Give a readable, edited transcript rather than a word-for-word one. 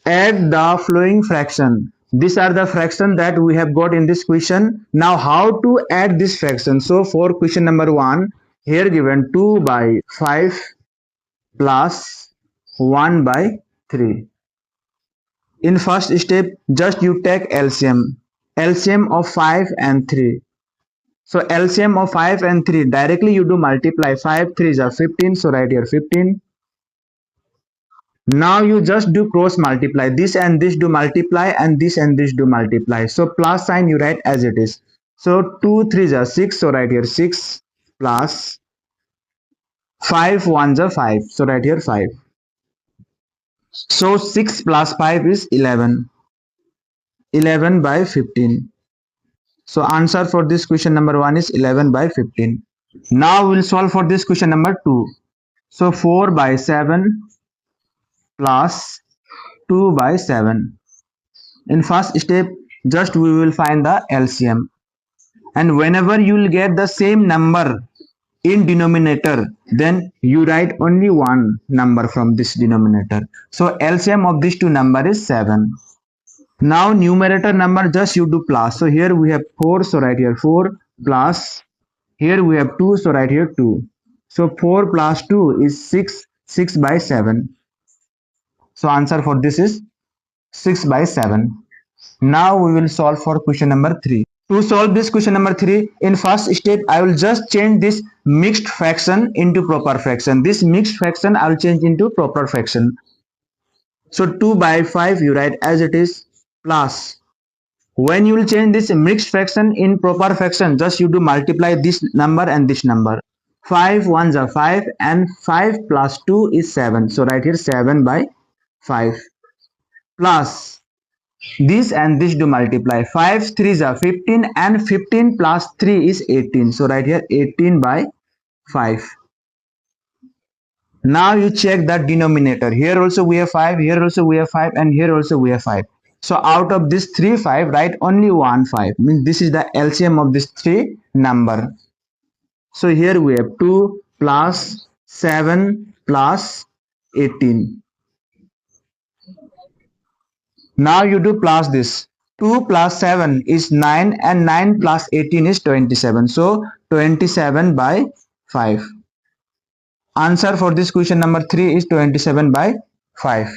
Add the following fraction. These are the fraction that we have got in this question. Now how to add this fraction? So for question number 1, here given 2 by 5 plus 1 by 3. In first step, just you take LCM. LCM of 5 and 3. So LCM of 5 and 3, directly you do multiply. 5 3s are 15, so right here 15. Now you just do cross multiply. This and this do multiply, and this and this do multiply. So plus sign you write as it is. So 2 3s are 6, so right here 6 plus 5 1s are 5, so right here 5. So 6 plus 5 is 11. 11 by 15. So answer for this question number 1 is 11 by 15. Now we'll solve for this question number 2. So 4 by 7 plus 2 by 7. In first step, just we will find the LCM. And whenever you will get the same number in denominator, then you write only one number from this denominator. So LCM of these two number is 7. Now numerator number just you do plus. So here we have 4, so right here 4 plus. Here we have 2, so right here 2. So 4 plus 2 is 6, 6 by 7. So answer for this is 6 by 7. Now we will solve for question number 3. To solve this question number 3, in first step I will just change this mixed fraction into proper fraction. This mixed fraction I will change into proper fraction. So 2 by 5 you write as it is plus. When you will change this mixed fraction in proper fraction, just you do multiply this number and this number. 5 1s are 5 and 5 plus 2 is 7. So right here 7 by 5 plus this and this do multiply. 5 3s are 15 and 15 plus 3 is 18. So right here 18 by 5. Now you check the denominator. Here also we have 5, here also we have 5, and here also we have 5. So out of this 3 5, write only 1 5. Means this is the LCM of this 3 number. So here we have 2 plus 7 plus 18. Now you do plus this. 2 plus 7 is 9 and 9 plus 18 is 27. So 27 by 5. Answer for this question number 3 is 27 by 5.